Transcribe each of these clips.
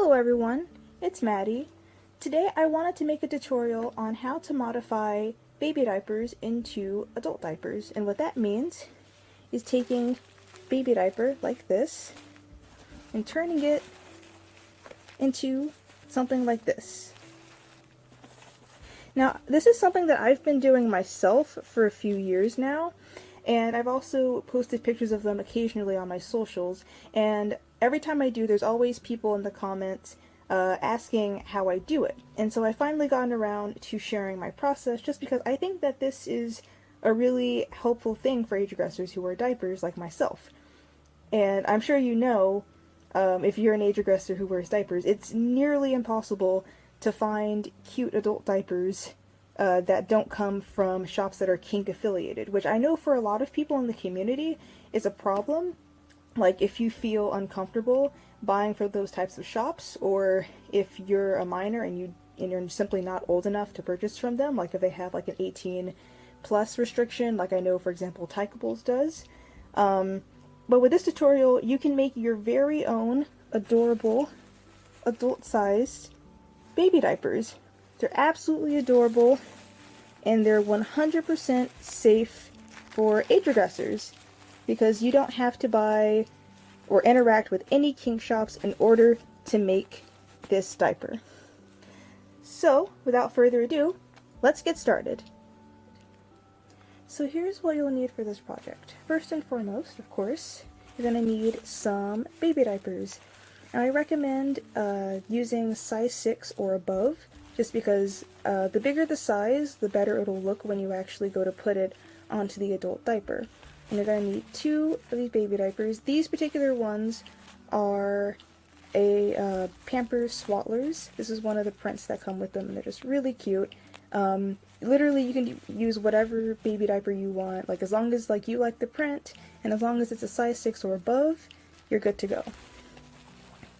Hello everyone, it's Maddie. Today I wanted to make a tutorial on how to modify baby diapers into adult diapers, and what that means is taking baby diaper like this and turning it into something like this. Now, this is something that I've been doing myself for a few years now, and I've also posted pictures of them occasionally on my socials, and every time I do, there's always people in the comments asking how I do it. And so I finally gotten around to sharing my process, just because I think that this is a really helpful thing for age regressors who wear diapers like myself. And I'm sure you know, if you're an age regressor who wears diapers, it's nearly impossible to find cute adult diapers that don't come from shops that are kink affiliated, which I know for a lot of people in the community is a problem. Like, if you feel uncomfortable buying for those types of shops, or if you're a minor and you're simply not old enough to purchase from them, like if they have like an 18 plus restriction, like I know for example Tykables does. But with this tutorial you can make your very own adorable adult sized baby diapers. They're absolutely adorable, and they're 100% safe for age regressors, because you don't have to buy or interact with any kink shops in order to make this diaper. So, without further ado, let's get started. So here's what you'll need for this project. First and foremost, of course, you're going to need some baby diapers. And I recommend using size 6 or above, just because the bigger the size, the better it'll look when you actually go to put it onto the adult diaper. And you're going to need 2 of these baby diapers. These particular ones are a Pampers Swaddlers. This is one of the prints that come with them, and they're just really cute. Literally, you can use whatever baby diaper you want, like as long as you like the print, and as long as it's a size 6 or above, you're good to go.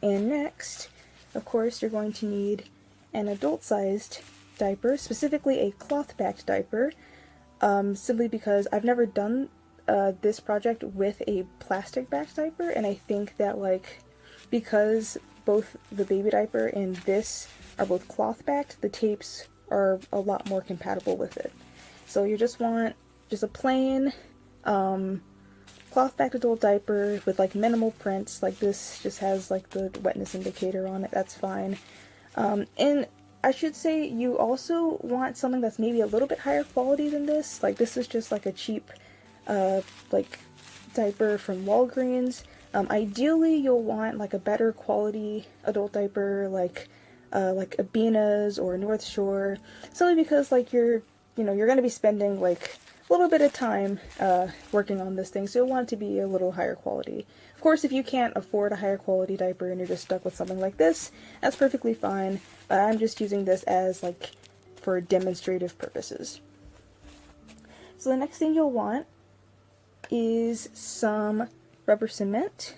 And next, of course, you're going to need an adult-sized diaper, specifically a cloth-backed diaper, simply because I've never done this project with a plastic-backed diaper, and I think that because both the baby diaper and this are both cloth-backed, the tapes are a lot more compatible with it. So you just want a plain cloth-backed adult diaper with minimal prints. Like this just has the wetness indicator on it. That's fine. And I should say you also want something that's maybe a little bit higher quality than this. Like this is just a cheap diaper from Walgreens. Ideally you'll want a better quality adult diaper, like Abina's or North Shore, simply because you're going to be spending a little bit of time working on this thing, so you'll want it to be a little higher quality. Of course, if you can't afford a higher quality diaper and you're just stuck with something like this, that's perfectly fine. I'm just using this as for demonstrative purposes. So the next thing you'll want is some rubber cement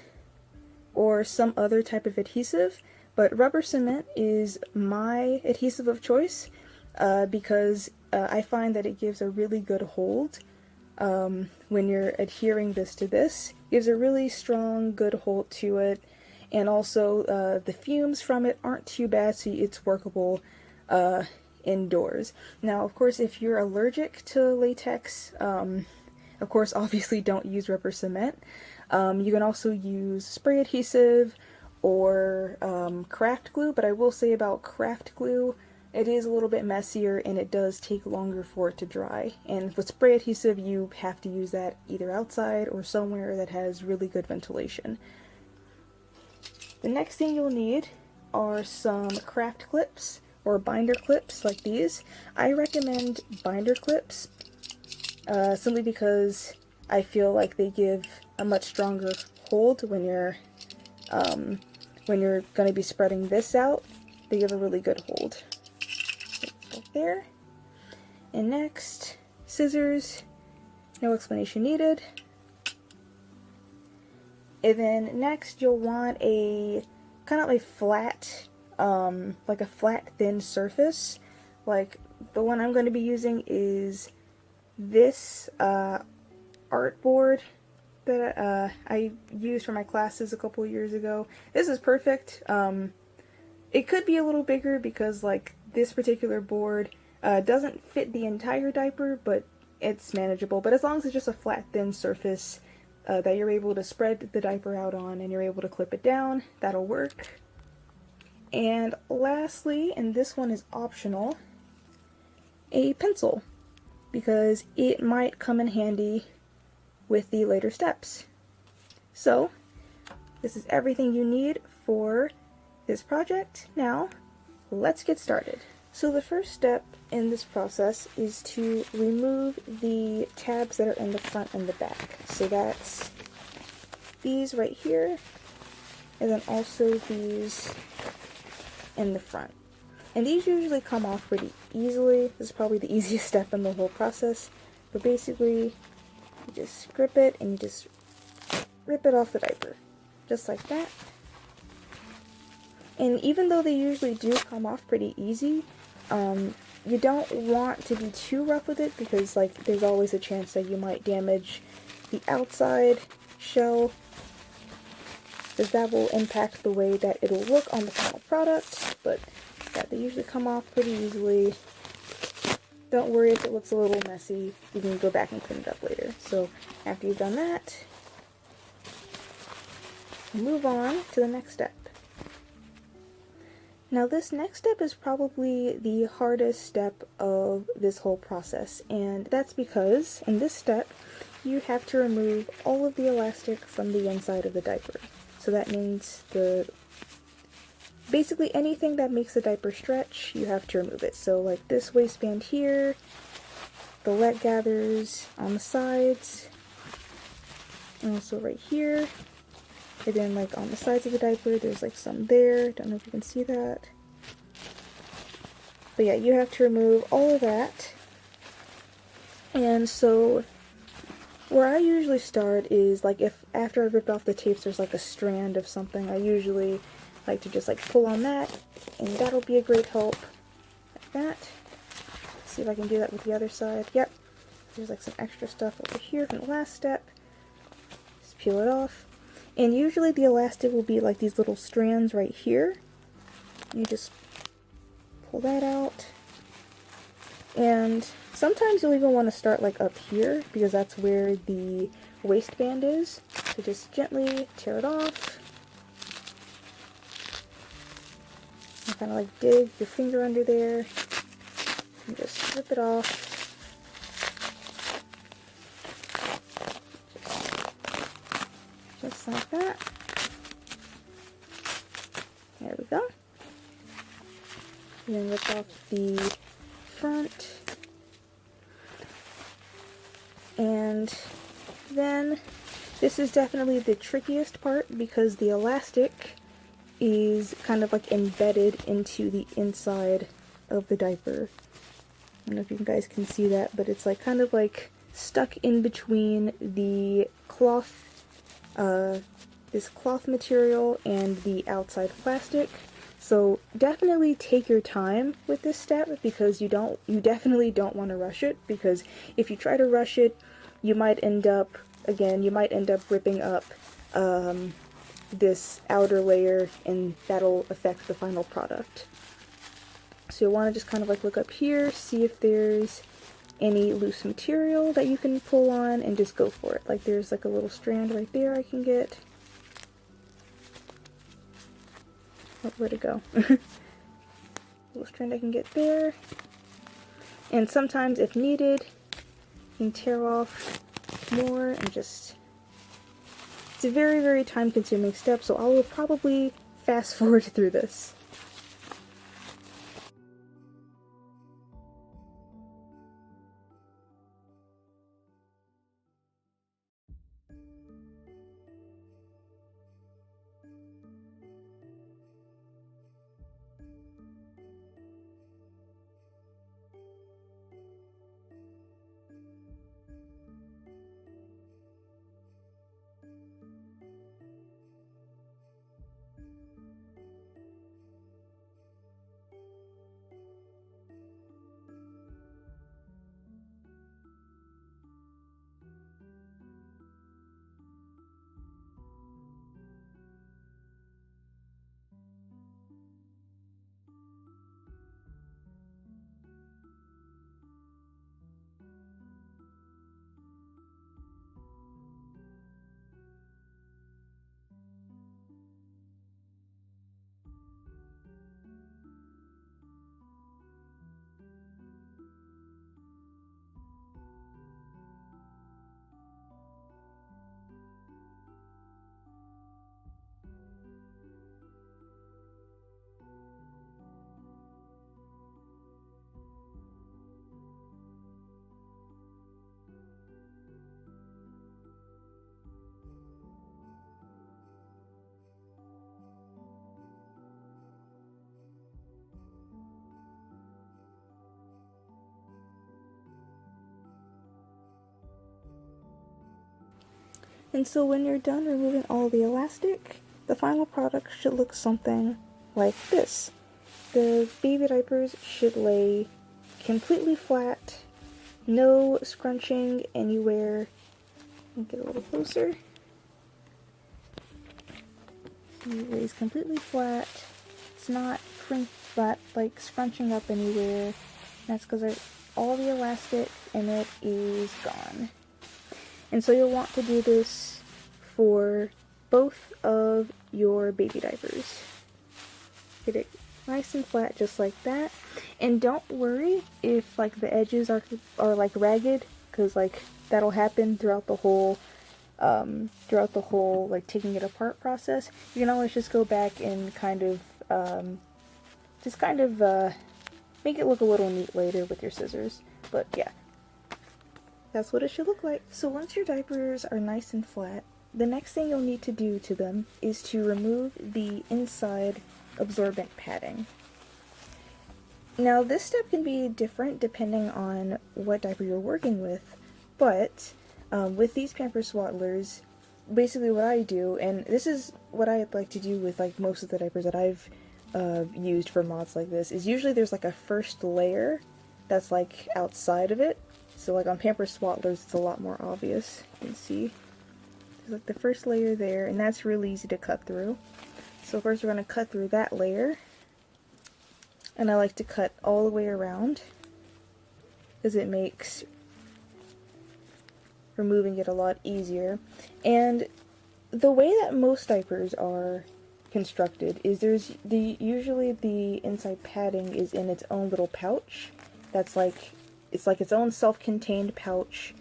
or some other type of adhesive, but rubber cement is my adhesive of choice because I find that it gives a really good hold when you're adhering this to this. It gives a really strong, good hold to it, and also the fumes from it aren't too bad, so it's workable indoors. Now, of course, if you're allergic to latex, of course, obviously don't use rubber cement. You can also use spray adhesive or craft glue, but I will say about craft glue, it is a little bit messier and it does take longer for it to dry. And with spray adhesive, you have to use that either outside or somewhere that has really good ventilation. The next thing you'll need are some craft clips or binder clips like these. I recommend binder clips simply because I feel like they give a much stronger hold when you're going to be spreading this out. They give a really good hold. Right there. And next, scissors. No explanation needed. And then next you'll want a kind of a flat, a flat thin surface. Like the one I'm going to be using is this artboard that I used for my classes a couple years ago. This is perfect. It could be a little bigger because like this particular board doesn't fit the entire diaper, but it's manageable. But as long as it's just a flat, thin surface that you're able to spread the diaper out on and you're able to clip it down, that'll work. And lastly, and this one is optional, a pencil, because it might come in handy with the later steps. So, this is everything you need for this project. Now, let's get started. So the first step in this process is to remove the tabs that are in the front and the back. So that's these right here, and then also these in the front. And these usually come off pretty easily. This is probably the easiest step in the whole process. But basically, you just grip it and you just rip it off the diaper. Just like that. And even though they usually do come off pretty easy, you don't want to be too rough with it because like there's always a chance that you might damage the outside shell, because that will impact the way that it'll look on the final product. But yeah, they usually come off pretty easily. Don't worry if it looks a little messy, you can go back and clean it up later. So after you've done that, move on to the next step. Now this next step is probably the hardest step of this whole process, and that's because in this step you have to remove all of the elastic from the inside of the diaper. So that means basically anything that makes the diaper stretch, you have to remove it. So like this waistband here, the leg gathers on the sides, and also right here. And then like on the sides of the diaper, there's like some there. Don't know if you can see that. But yeah, you have to remove all of that. And so where I usually start is like if after I rip off the tapes there's like a strand of something, I usually like to just like pull on that, and that'll be a great help. Like that. Let's see if I can do that with the other side. Yep. There's like some extra stuff over here from the last step. Just peel it off. And usually the elastic will be like these little strands right here. You just pull that out. And sometimes you'll even want to start like up here because that's where the waistband is. So just gently tear it off. And kind of like dig your finger under there. And just rip it off. Just like that. There we go. And then rip off the front. And then this is definitely the trickiest part because the elastic is kind of like embedded into the inside of the diaper. I don't know if you guys can see that, but it's like kind of like stuck in between the cloth, this cloth material and the outside plastic. So definitely take your time with this step because you definitely don't want to rush it, because if you try to rush it, you might end up ripping up this outer layer, and that'll affect the final product. So you'll want to just kind of like look up here, see if there's any loose material that you can pull on, and just go for it. Like there's like a little strand right there I can get. Oh, where'd it go? Little strand I can get there. And sometimes if needed, you can tear off more and just... It's a very, very time consuming step, so I will probably fast forward through this. And so when you're done removing all the elastic, the final product should look something like this. The baby diapers should lay completely flat, no scrunching anywhere. Let me get a little closer. See, it lays completely flat. It's not flat, like scrunching up anywhere. That's because all the elastic in it is gone. And so you'll want to do this for both of your baby diapers. Get it nice and flat just like that. And don't worry if like the edges are like ragged, because like that'll happen throughout the whole like taking it apart process. You can always just go back and kind of make it look a little neat later with your scissors. But yeah, that's what it should look like. So once your diapers are nice and flat, the next thing you'll need to do to them is to remove the inside absorbent padding. Now this step can be different depending on what diaper you're working with, but with these pamper swaddlers, basically what I do, and this is what I like to do with like most of the diapers that I've used for mods like this, is usually there's like a first layer that's like outside of it. So like on pamper swaddlers it's a lot more obvious. You can see there's like the first layer there, and that's really easy to cut through. So first we're going to cut through that layer, and I like to cut all the way around because it makes removing it a lot easier. And the way that most diapers are constructed is usually the inside padding is in its own little pouch. That's like its own self-contained pouch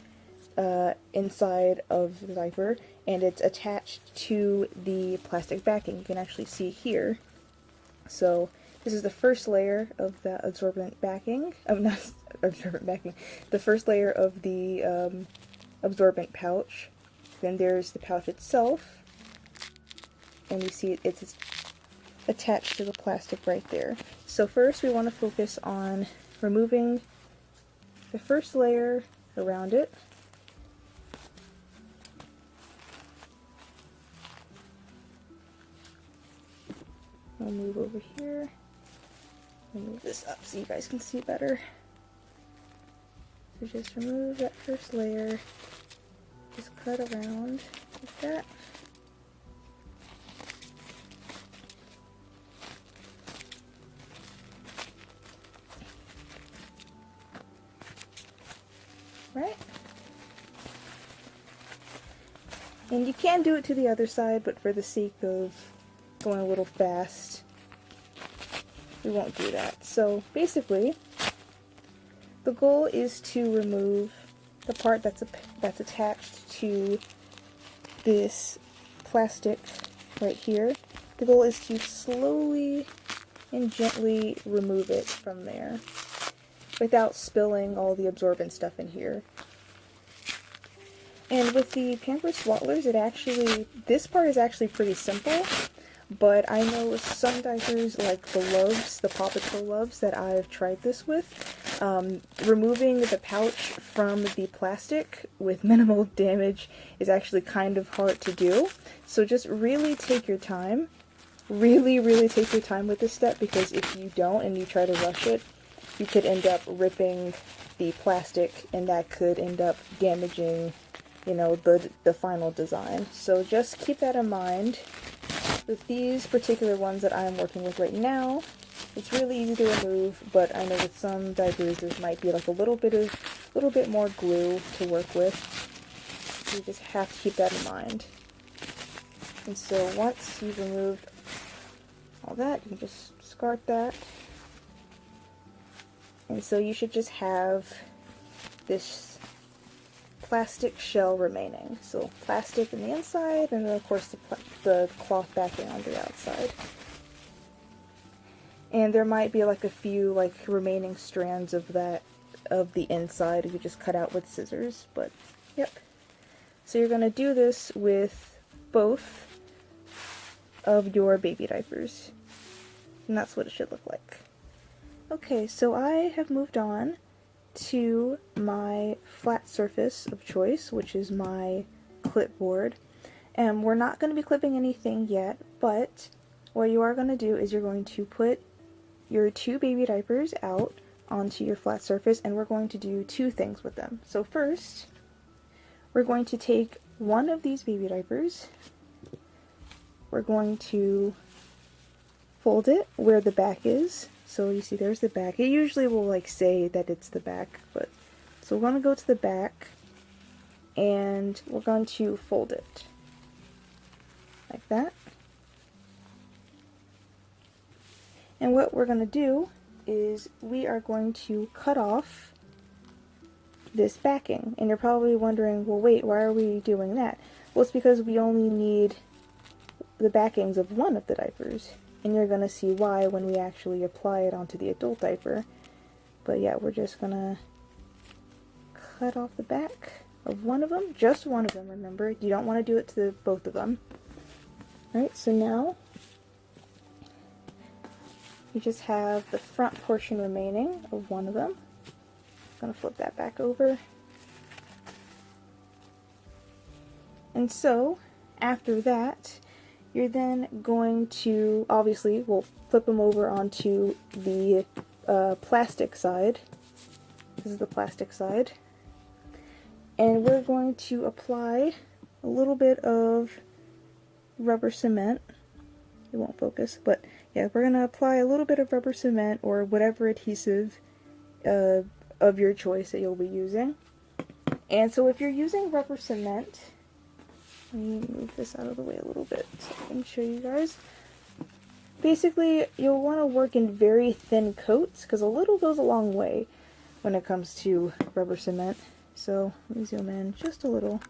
inside of the diaper, and it's attached to the plastic backing. You can actually see here. So this is the first layer of the absorbent backing. Not absorbent backing. The first layer of the absorbent pouch. Then there's the pouch itself, and you see it's attached to the plastic right there. So first we want to focus on removing the first layer around it. I'll move over here and move this up so you guys can see better. So just remove that first layer, just cut around like that. Right? And you can do it to the other side, but for the sake of going a little fast, we won't do that. So basically, the goal is to remove the part that's attached to this plastic right here. The goal is to slowly and gently remove it from there without spilling all the absorbent stuff in here. And with the pamper swaddlers, this part is actually pretty simple, but I know some diapers, like the Loves, the Paw Patrol Loves that I've tried this with, removing the pouch from the plastic with minimal damage is actually kind of hard to do. So just really take your time. Really take your time with this step, because if you don't and you try to rush it, you could end up ripping the plastic, and that could end up damaging, you know, the final design. So just keep that in mind. With these particular ones that I'm working with right now, it's really easy to remove, but I know with some diapers there might be like a little bit more glue to work with. You just have to keep that in mind. And so once you've removed all that, you can just discard that. And so you should just have this plastic shell remaining. So plastic on the inside, and then of course the cloth backing on the outside. And there might be like a few like remaining strands of the inside you just cut out with scissors, but yep. So you're gonna do this with both of your baby diapers, and that's what it should look like. Okay, so I have moved on to my flat surface of choice, which is my clipboard. And we're not going to be clipping anything yet, but what you are going to do is you're going to put your 2 baby diapers out onto your flat surface, and we're going to do 2 things with them. So first, we're going to take one of these baby diapers, we're going to fold it where the back is. So you see there's the back. It usually will like say that it's the back, but so we're going to go to the back and we're going to fold it like that. And what we're going to do is we are going to cut off this backing. And you're probably wondering, well, wait, why are we doing that? Well, it's because we only need the backings of one of the diapers. And you're going to see why when we actually apply it onto the adult diaper. But yeah, we're just going to cut off the back of one of them. Just one of them, remember. You don't want to do it to both of them. Alright, so now you just have the front portion remaining of one of them. I'm going to flip that back over. And so, after that, you're then going to, obviously, we'll flip them over onto the plastic side. This is the plastic side. And we're going to apply a little bit of rubber cement. It won't focus, but yeah, we're going to apply a little bit of rubber cement or whatever adhesive of your choice that you'll be using. And so if you're using rubber cement, let me move this out of the way a little bit so I can show you guys. Basically, you'll want to work in very thin coats because a little goes a long way when it comes to rubber cement. So let me zoom in just a little.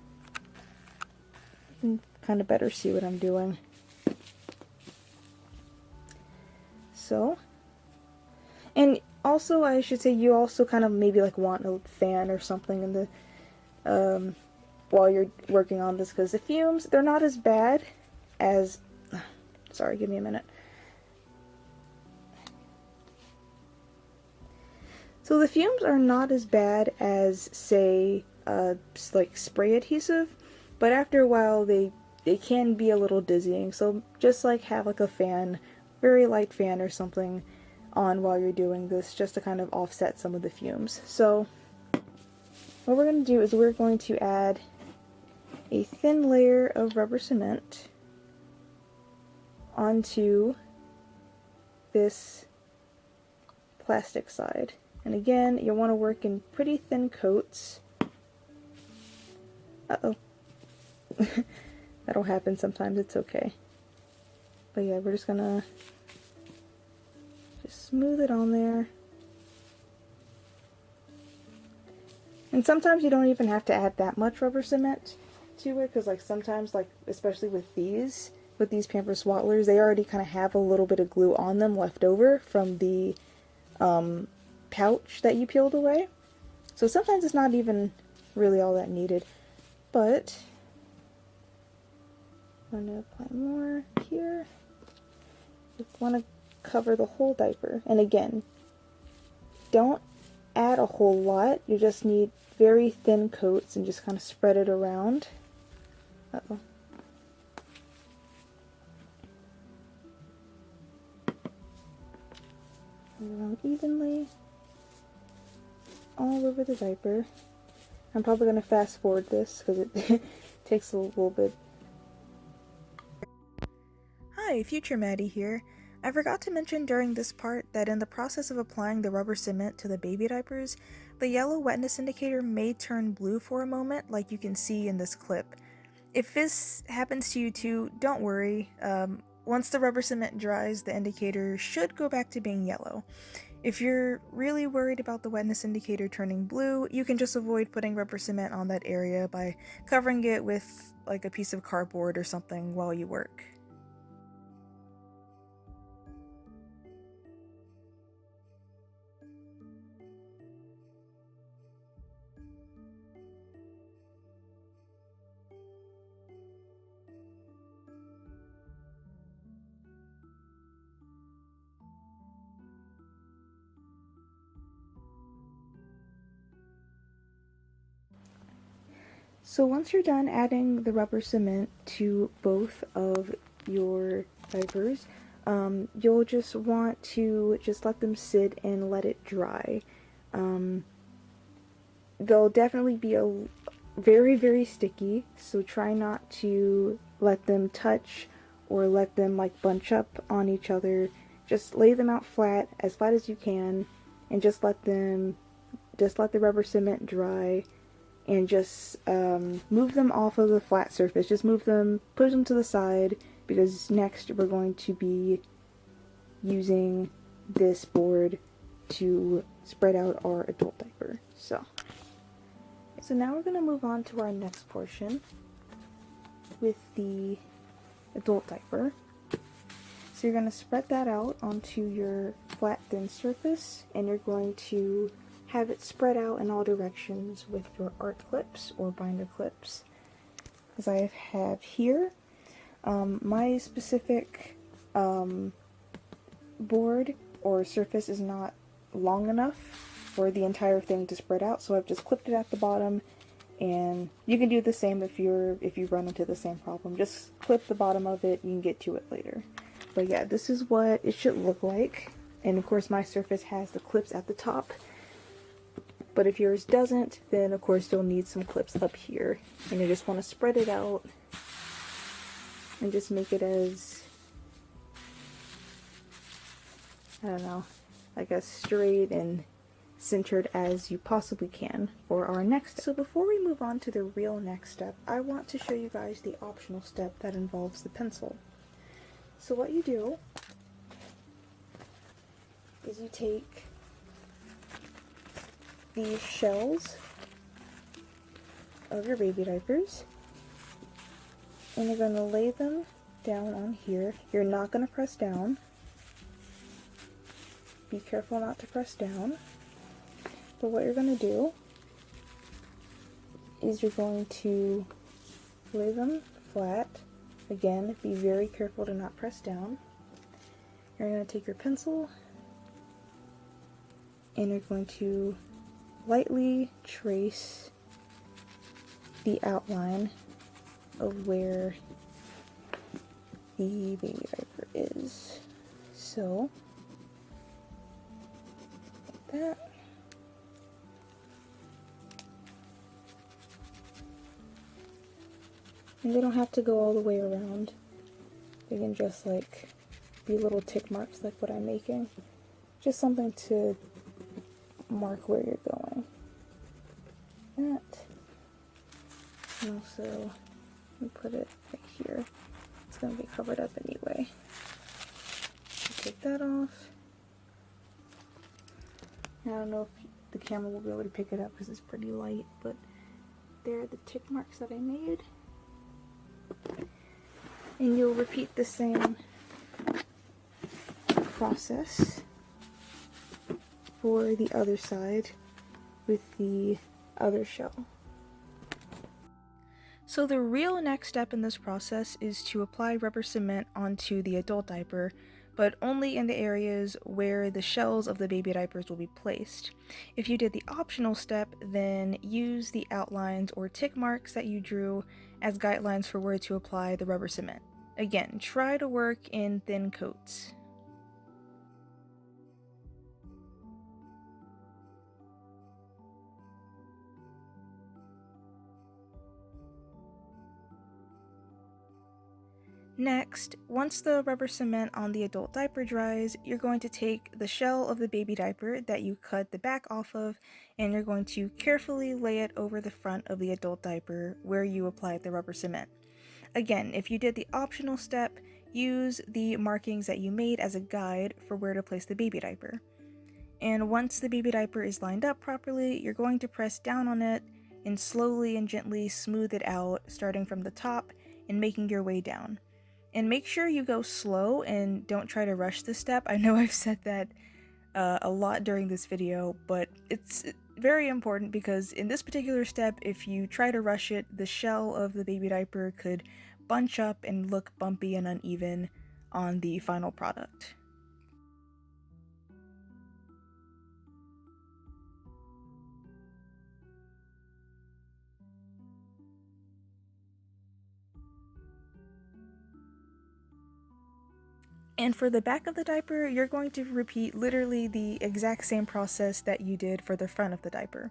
You can kind of better see what I'm doing. So, and also I should say you also kind of maybe like want a fan or something in the while you're working on this, because the fumes, they're not as bad as, sorry, give me a minute. So the fumes are not as bad as, say, like spray adhesive, but after a while they can be a little dizzying. So just like have like a fan, very light fan or something on while you're doing this, just to kind of offset some of the fumes. So what we're going to do is we're going to add a thin layer of rubber cement onto this plastic side. And again, you'll want to work in pretty thin coats. Uh-oh. That'll happen sometimes, it's okay. But yeah, we're just gonna just smooth it on there. And sometimes you don't even have to add that much rubber cement to it, because like sometimes, like especially with these Pampers Swaddlers, they already kind of have a little bit of glue on them left over from the pouch that you peeled away. So sometimes it's not even really all that needed. But I'm going to apply more here. You want to cover the whole diaper. And again, don't add a whole lot. You just need very thin coats and just kind of spread it around. Uh-oh. Around evenly all over the diaper. I'm probably going to fast forward this because it takes a little bit. Hi, Future Maddie here. I forgot to mention during this part that in the process of applying the rubber cement to the baby diapers, the yellow wetness indicator may turn blue for a moment, like you can see in this clip. If this happens to you too, don't worry. Once the rubber cement dries, the indicator should go back to being yellow. If you're really worried about the wetness indicator turning blue, you can just avoid putting rubber cement on that area by covering it with like a piece of cardboard or something while you work. So once you're done adding the rubber cement to both of your diapers, you'll just want to just let them sit and let it dry. They'll definitely be very, very sticky, so try not to let them touch or let them like bunch up on each other. Just lay them out flat as you can, and just let the rubber cement dry, and just move them off of the flat surface. Just push them to the side, because next we're going to be using this board to spread out our adult diaper. So now we're going to move on to our next portion with the adult diaper. So you're going to spread that out onto your flat thin surface, and you're going to have it spread out in all directions with your art clips or binder clips, as I have here. My specific board or surface is not long enough for the entire thing to spread out, so I've just clipped it at the bottom. And you can do the same if you run into the same problem. Just clip the bottom of it, you can get to it later. But yeah, this is what it should look like. And of course my surface has the clips at the top. But if yours doesn't, then of course you'll need some clips up here. And you just want to spread it out and just make it as, I don't know, like as straight and centered as you possibly can for our next step. So before we move on to the real next step, I want to show you guys the optional step that involves the pencil. So what you do is you take the shells of your baby diapers, and you're going to lay them down on here. You're not going to press down. Be careful not to press down. But what you're going to do is you're going to lay them flat. Again, be very careful to not press down. You're going to take your pencil and you're going to lightly trace the outline of where the baby diaper is. So, like that. And they don't have to go all the way around. They can just like be little tick marks like what I'm making. Just something to mark where you're going. That. And also, we put it right here. It's going to be covered up anyway. Take that off. I don't know if the camera will be able to pick it up because it's pretty light, but there are the tick marks that I made. And you'll repeat the same process for the other side with the other shell. So the real next step in this process is to apply rubber cement onto the adult diaper, but only in the areas where the shells of the baby diapers will be placed. If you did the optional step, then use the outlines or tick marks that you drew as guidelines for where to apply the rubber cement. Again, try to work in thin coats. Next, once the rubber cement on the adult diaper dries, you're going to take the shell of the baby diaper that you cut the back off of, and you're going to carefully lay it over the front of the adult diaper where you applied the rubber cement. Again, if you did the optional step, use the markings that you made as a guide for where to place the baby diaper. And once the baby diaper is lined up properly, you're going to press down on it and slowly and gently smooth it out, starting from the top and making your way down. And make sure you go slow and don't try to rush this step. I know I've said that a lot during this video, but it's very important because in this particular step, if you try to rush it, the shell of the baby diaper could bunch up and look bumpy and uneven on the final product. And for the back of the diaper, you're going to repeat literally the exact same process that you did for the front of the diaper.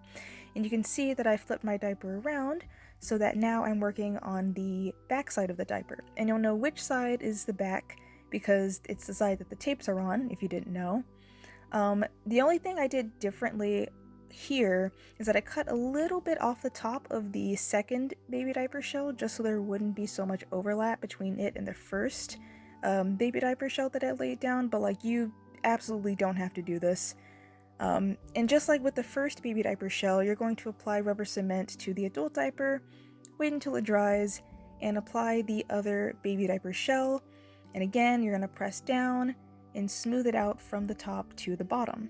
And you can see that I flipped my diaper around so that now I'm working on the back side of the diaper. And you'll know which side is the back because it's the side that the tapes are on, if you didn't know. The only thing I did differently here is that I cut a little bit off the top of the second baby diaper shell just so there wouldn't be so much overlap between it and the first baby diaper shell that I laid down, but like you absolutely don't have to do this. And just like with the first baby diaper shell, you're going to apply rubber cement to the adult diaper, wait until it dries, and apply the other baby diaper shell. And again, you're going to press down and smooth it out from the top to the bottom.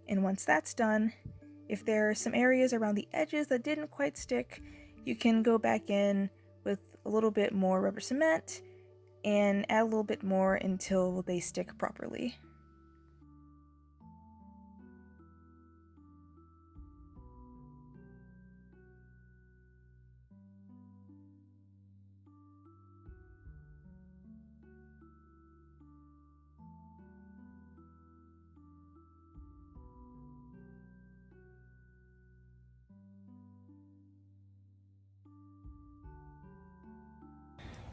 And once that's done, if there are some areas around the edges that didn't quite stick, you can go back in with a little bit more rubber cement and add a little bit more until they stick properly.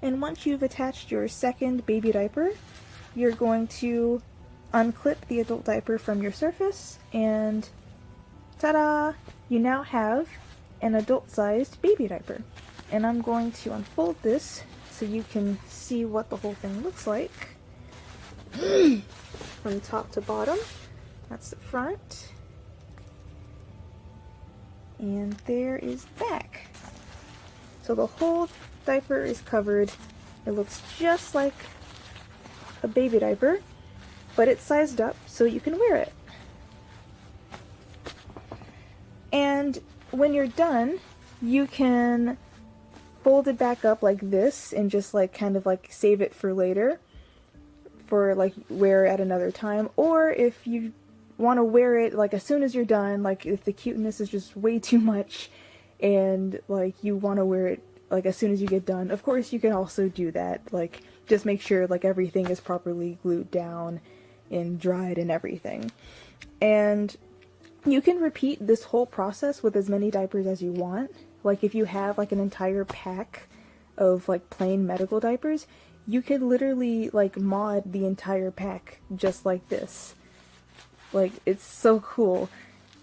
And once you've attached your second baby diaper, you're going to unclip the adult diaper from your surface, and ta-da! You now have an adult-sized baby diaper. And I'm going to unfold this so you can see what the whole thing looks like from top to bottom. That's the front. And there is the back. So the whole diaper is covered. It looks just like a baby diaper, but it's sized up so you can wear it. And when you're done, you can fold it back up like this and just like kind of like save it for later, for like wear at another time. Or if you want to wear it like as soon as you're done, like if the cuteness is just way too much and like you want to wear it like as soon as you get done, of course you can also do that. Like just make sure like everything is properly glued down and dried and everything. And you can repeat this whole process with as many diapers as you want. Like if you have like an entire pack of like plain medical diapers, you could literally like mod the entire pack just like this. Like it's so cool.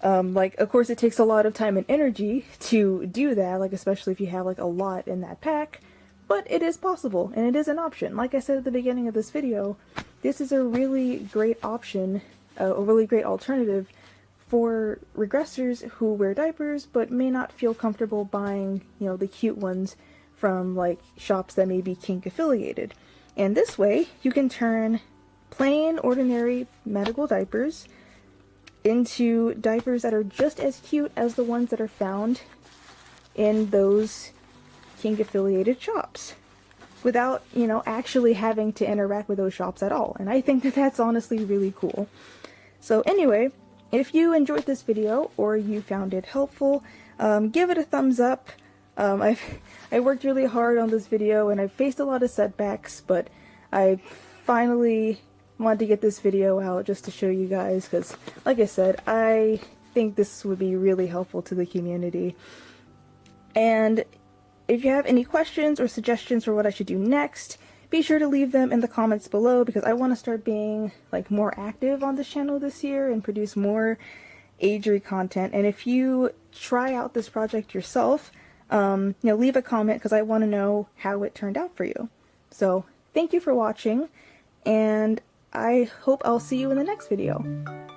Like of course it takes a lot of time and energy to do that, like especially if you have like a lot in that pack, but it is possible and it is an option. Like I said at the beginning of this video, this is a really great option, a really great alternative for regressors who wear diapers but may not feel comfortable buying, you know, the cute ones from like shops that may be kink affiliated. And this way you can turn plain ordinary medical diapers into diapers that are just as cute as the ones that are found in those kink affiliated shops without, you know, actually having to interact with those shops at all. And I think that that's honestly really cool. So anyway, if you enjoyed this video or you found it helpful, give it a thumbs up. I worked really hard on this video and I've faced a lot of setbacks, but I finally wanted to get this video out just to show you guys because, like I said, I think this would be really helpful to the community. And if you have any questions or suggestions for what I should do next, be sure to leave them in the comments below because I want to start being like more active on this channel this year and produce more agery content. And if you try out this project yourself, you know, leave a comment because I want to know how it turned out for you. So thank you for watching, and I hope I'll see you in the next video.